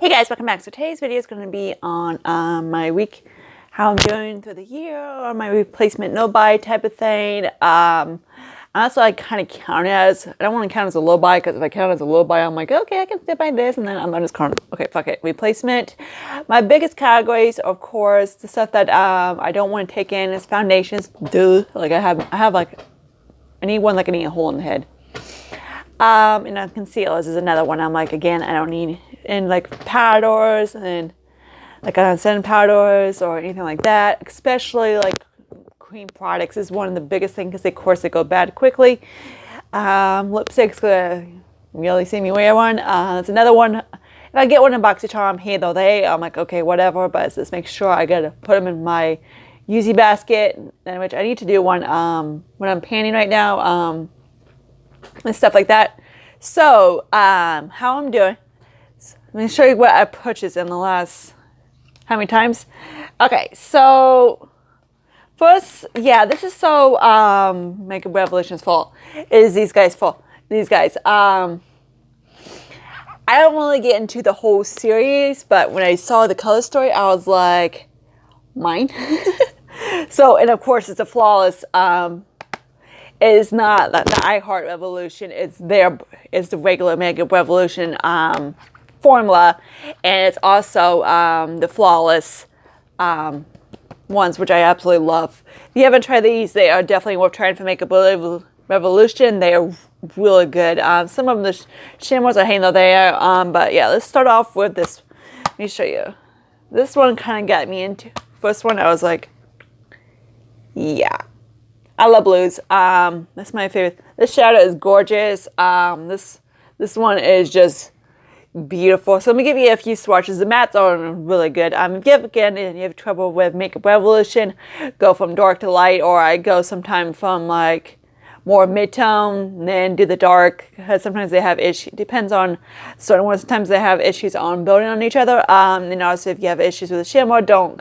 Hey guys, welcome back. So today's video is going to be on my week, how I'm doing through the year, or my replacement no buy type of thing. That's what I kind of count it as. I don't want to count it as a low buy because if I count it as a low buy, I'm like, okay, I can still buy this, and then I'm just kind of, okay, fuck it, replacement. My biggest categories, of course, the stuff that I don't want to take in is foundations. Duh. Like I have like, I need one like I need a hole in the head. And then concealers is another one. I'm like, again, I don't need, and like powders and like unscented powders or anything like that. Especially like cream products is one of the biggest things because of course they go bad quickly. Lipsticks gonna really see me wear one. It's another one. If I get one in BoxyCharm, here though they, I'm like, okay, whatever. But just make sure I gotta put them in my Yeezy basket, which I need to do one when I'm panning right now. And stuff like that. So, how I'm doing. Let me show you what I purchased in the last, how many times? Okay, so, first, yeah, this is so, Makeup Revolution's fault. It is these guys' fault. These guys. I don't really get into the whole series, but when I saw the color story, I was like, mine? So, and of course, it's a flawless, is not the iHeart Revolution. It's the regular Makeup Revolution formula, and it's also the flawless ones, which I absolutely love. If you haven't tried these, they are definitely worth trying for Makeup Revolution. They are really good. Some of them, the shimmers are hanging there, but yeah, let's start off with this. Let me show you. This one kind of got me into. First one, I was like, yeah. I love blues. That's my favorite. This shadow is gorgeous. This one is just beautiful. So let me give you a few swatches. The mattes are really good. If you have trouble with Makeup Revolution, go from dark to light, or I go sometime from like more mid-tone, then do the dark, because sometimes they have issues. Depends on certain ones. Sometimes they have issues on building on each other. And also if you have issues with the shimmer, I don't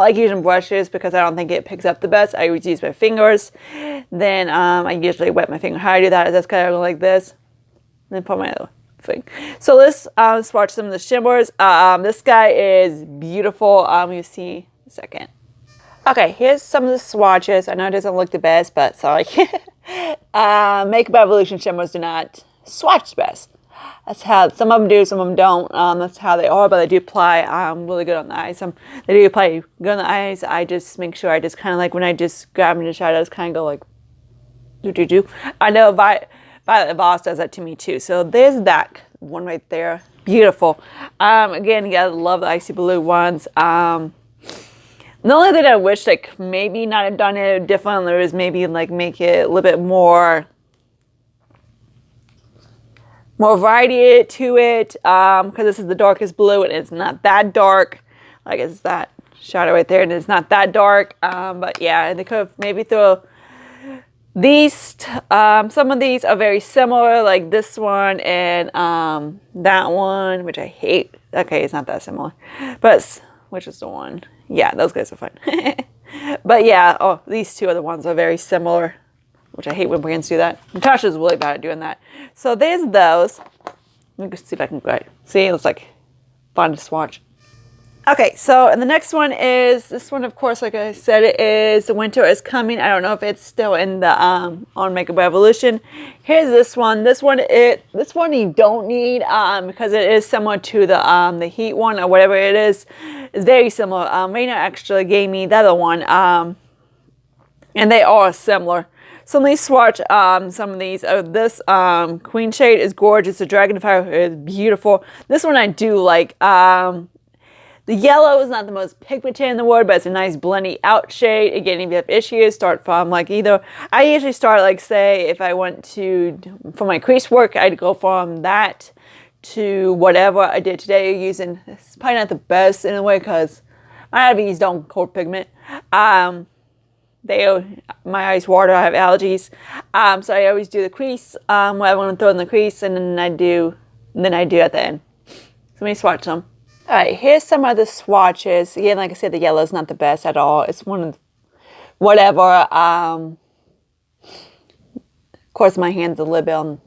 like using brushes because I don't think it picks up the best. I always use my fingers. Then I usually wet my finger. How I do that is just kind of like this. And then put my other thing. So let's swatch some of the shimmers. This guy is beautiful. You see in a second. Okay, here's some of the swatches. I know it doesn't look the best, but sorry. Makeup Revolution shimmers do not swatch the best. That's how some of them do, some of them don't. That's how they are, but they do apply really good on the eyes. They do apply good on the eyes. I just make sure I just kind of like when I just grab into the shadows, kind of go like do. I know Violet Voss does that to me too. So there's that one right there, beautiful. Again, you gotta love the icy blue ones. The only thing I wish like maybe not have done it differently is maybe like make it a little bit more variety to it, because this is the darkest blue and it's not that dark. Like it's that shadow right there and it's not that dark. But yeah, they could have maybe throw these, some of these are very similar, like this one and that one, which I hate. Okay, it's not that similar, but which is the one? Yeah, those guys are fun. But yeah, these two other ones are very similar, which I hate when brands do that. Natasha's really bad at doing that. So there's those. Let me see if I can go. See, it looks like fun to swatch. Okay, so and the next one is this one. Of course, like I said, it is the winter is coming. I don't know if it's still in the on Makeup Revolution. Here's this one. This one you don't need because it is similar to the heat one or whatever it is. It's very similar. Raina actually gave me the other one, and they are similar. So let me swatch some of these. This Queen shade is gorgeous. The Dragonfire is beautiful. This one I do like. The yellow is not the most pigmented in the world, but it's a nice blendy out shade. Again, if you have issues, start from like either. I usually start like say if I want to, for my crease work, I'd go from that to whatever I did today using. It's probably not the best in a way because my IVs don't coat pigment. My eyes water, I have allergies. So I always do the crease, what I want to throw in the crease, and then I do at the end. So let me swatch them. Alright, here's some of the swatches. Again, like I said, the yellow is not the best at all. It's one of whatever. Of course, my hands a little bit on.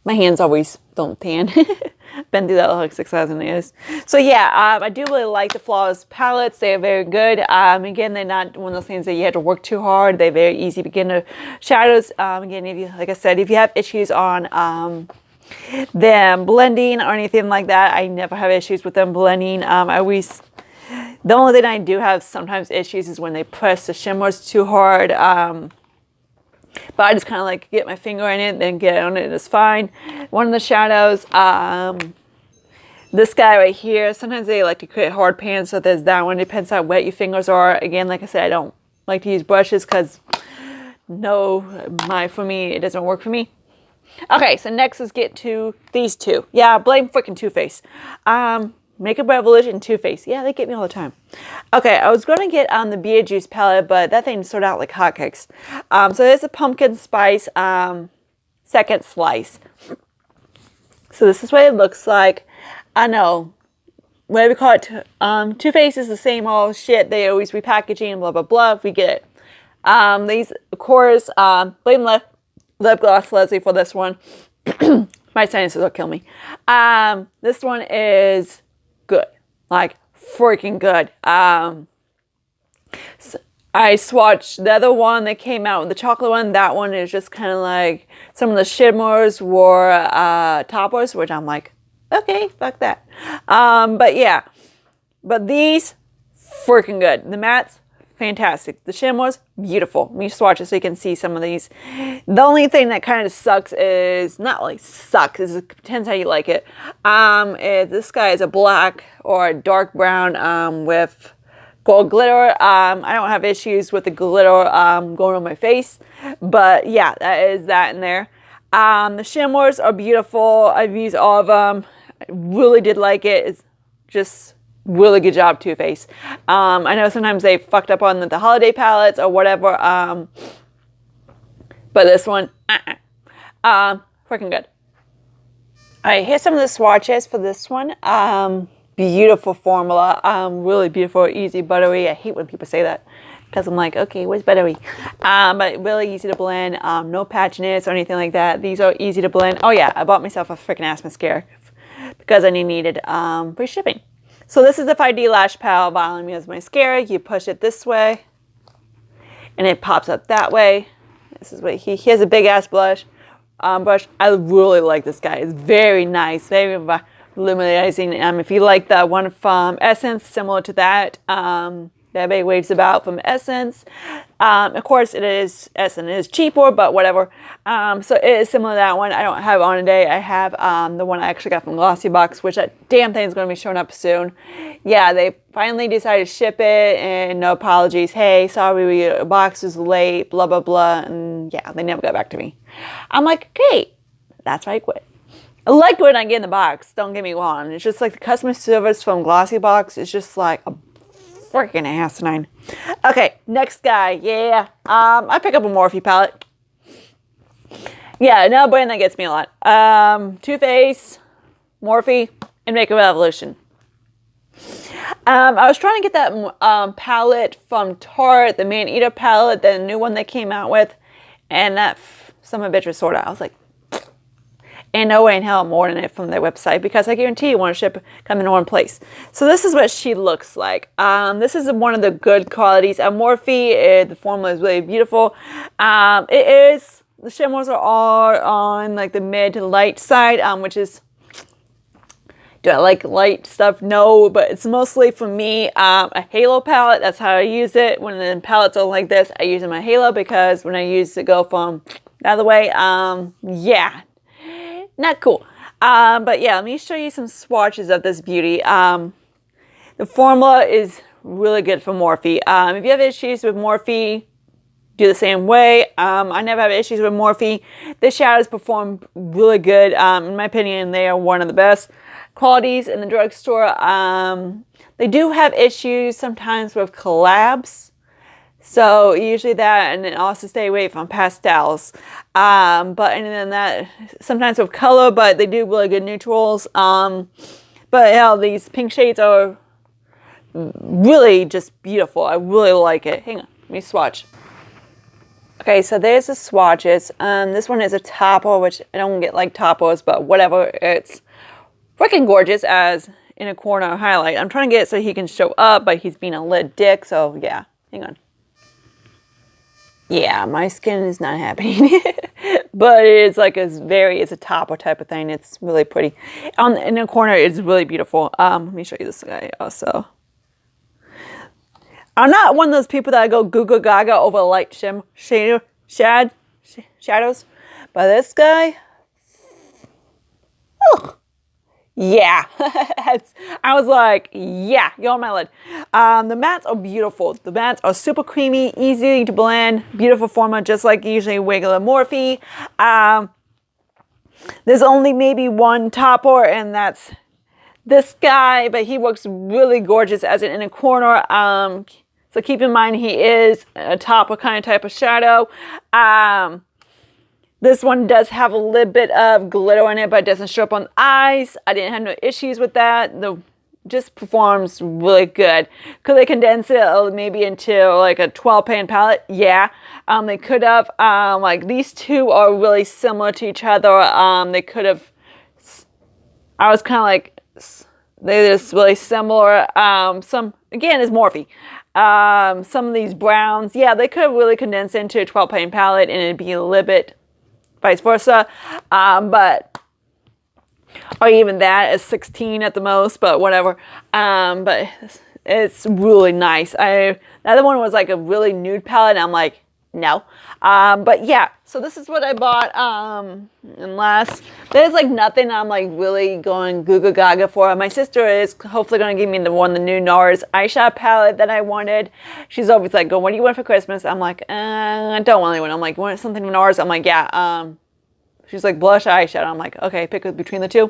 My hands always don't tan. been through that like 6,000 years. So yeah, I do really like the Flawless palettes. They are very good. Again, they're not one of those things that you have to work too hard. They're very easy beginner shadows. Again, if you, like I said, if you have issues on them blending or anything like that, I never have issues with them blending. The only thing I do have sometimes issues is when they press the shimmers too hard. But I just kind of like get my finger in it, then get on it, it's fine. One of the shadows, this guy right here, sometimes they like to create hard pans, so there's that one. Depends how wet your fingers are. Again, like I said, I don't like to use brushes because for me, it doesn't work for me. Okay, so next let's get to these two. Yeah, blame freaking Too Faced. Makeup Revolution, Too Faced. Yeah, they get me all the time. Okay, I was going to get on the Beetlejuice palette, but that thing sold out like hotcakes. So there's a pumpkin spice second slice. So this is what it looks like. I know, whatever you call it, Too Faced is the same old shit. They always repackaging and blah, blah, blah. We get it. These, of course, blame lip gloss Leslie for this one. My sinuses will kill me. This one is good, like freaking good. So I swatched the other one that came out with the chocolate one. That one is just kind of like some of the shimmers were toppers, which I'm like, okay, fuck that. But yeah, but these freaking good. The mattes, fantastic. The shimmers, beautiful. Let me swatch it so you can see some of these. The only thing that kind of sucks is, not really sucks, it depends how you like it. This guy is a black or a dark brown with gold glitter. I don't have issues with the glitter going on my face, but yeah, that is that in there. The shimmers are beautiful. I've used all of them. I really did like it. It's just really good job, Too Faced. I know sometimes they fucked up on the holiday palettes or whatever, but this one, freaking good. All right, here's some of the swatches for this one. Beautiful formula, really beautiful, easy, buttery. I hate when people say that because I'm like, okay, where's buttery? But really easy to blend, no patchiness or anything like that. These are easy to blend. Oh yeah, I bought myself a freaking ass mascara because I needed free shipping. So this is the 5D Lash Pal Volume as mascara. You push it this way, and it pops up that way. This is what he has a big ass brush. I really like this guy. It's very nice, very luminizing. If you like the one from Essence, similar to that, that everybody waves about from Essence. Of course, Essence is cheaper, but whatever. So it is similar to that one. I don't have it on today. I have the one I actually got from Glossybox, which that damn thing is going to be showing up soon. Yeah, they finally decided to ship it, and no apologies. Hey, sorry, your box is late, blah, blah, blah. And yeah, they never got back to me. I'm like, okay, that's right, quit. I like when I get in the box, don't get me wrong. It's just like the customer service from Glossybox is just like a freaking asinine. Okay, next guy. Yeah, I pick up a Morphe palette. Yeah, another brand that gets me a lot. Too Faced, Morphe, and Makeup Revolution. I was trying to get that palette from Tarte, the Man Eater palette, the new one they came out with, and that some of bitch was sold out. I was like, ain't no way in hell I'm ordering it from their website because I guarantee you want to ship come in one place. So this is what she looks like. This is one of the good qualities of Morphe. The formula is really beautiful. The shimmers are all on like the mid to light side, which is, do I like light stuff? No, but it's mostly for me a halo palette. That's how I use it. When the palettes are like this, I use my halo because when I use to go from the other way, yeah, not cool. But yeah, let me show you some swatches of this beauty. The formula is really good for Morphe. If you have issues with Morphe, do the same way. I never have issues with Morphe. The shadows perform really good. In my opinion, they are one of the best qualities in the drugstore. They do have issues sometimes with collabs. So usually that, and then also stay away from pastels. But other than that, sometimes with color, but they do really good neutrals. But yeah, these pink shades are really just beautiful. I really like it. Hang on, let me swatch. Okay, so there's the swatches. This one is a topper, which I don't get like toppers, but whatever. It's freaking gorgeous as in a corner highlight. I'm trying to get it so he can show up, but he's being a lit dick, so yeah. Hang on. Yeah, my skin is not happening. But it's like it's a topper type of thing. It's really pretty. In the corner, it's really beautiful. Let me show you this guy also. I'm not one of those people that go goo goo gaga over light shadows. But this guy, ugh. Yeah. I was like, yeah, you're on my lid. The mats are beautiful. The mats are super creamy, easy to blend, beautiful formula, just like usually regular Morphe. There's only maybe one topper, and that's this guy, but he works really gorgeous as an inner corner. So keep in mind he is a topper kind of type of shadow. This one does have a little bit of glitter in it, but it doesn't show up on the eyes. I didn't have no issues with that. Just performs really good. Could they condense it maybe into like a 12 pan palette? Yeah. They could have. Like these two are really similar to each other. They could have. I was kind of like, they're just really similar. Some, again, is Morphe. Some of these browns, yeah, they could have really condensed into a 12 pan palette and it'd be a little bit vice versa, but or even that is 16 at the most, but whatever. But it's really nice. The other one was like a really nude palette, and I'm like, no. But yeah, so this is what I bought. And there's like nothing I'm like really going goo goo gaga for. My sister is hopefully going to give me the new NARS eyeshadow palette that I wanted. She's always like, "Go, what do you want for Christmas?" I'm like, I don't want anyone. I'm like, "Want something from NARS?" I'm like, yeah. She's like, blush eyeshadow. I'm like, okay, pick between the two.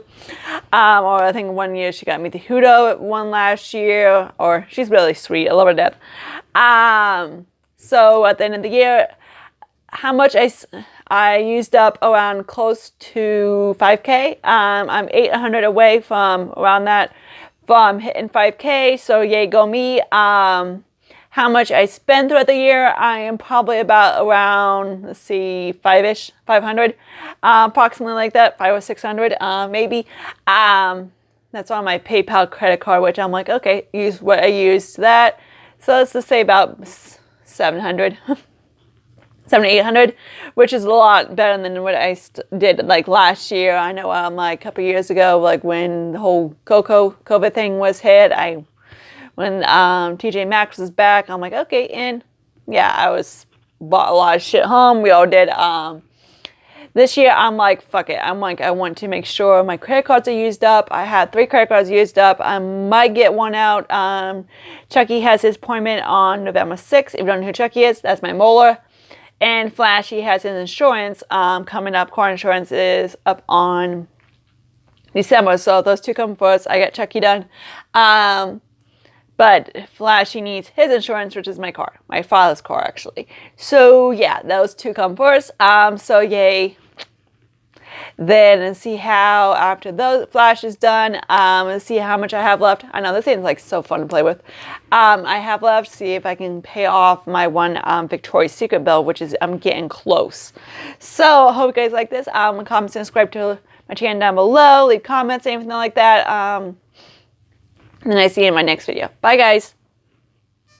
Or I think one year she got me the Hudo one last year. Or she's really sweet. I love her to death. So at the end of the year, how much I used up around close to 5K. I'm 800 away from around that, from hitting 5K. So yay, go me. How much I spend throughout the year, I am probably about around, let's see, 500, approximately like that, 500 or 600, maybe. That's on my PayPal credit card, which I'm like, okay, use what I used that. So let's just say about 700, 800, which is a lot better than what I did like last year. I know like a couple years ago, like when the whole COVID thing was hit, when TJ Maxx was back, I'm like, okay, and yeah, bought a lot of shit home. We all did. This year, I'm like, fuck it. I'm like, I want to make sure my credit cards are used up. I had 3 credit cards used up. I might get one out. Chucky has his appointment on November 6th. If you don't know who Chucky is, that's my molar. And Flashy has his insurance coming up. Car insurance is up on December. So those two come first. I got Chucky done. But Flashy needs his insurance, which is my car. My father's car, actually. So, yeah, those two come first. So, yay. Then, and see how, after those Flash is done, and see how much I have left. I know, this thing's, like, so fun to play with. I have left, see if I can pay off my one Victoria's Secret bill, which is, I'm getting close. So, I hope you guys like this. Comment, and subscribe to my channel down below. Leave comments, anything like that. And then I see you in my next video. Bye, guys.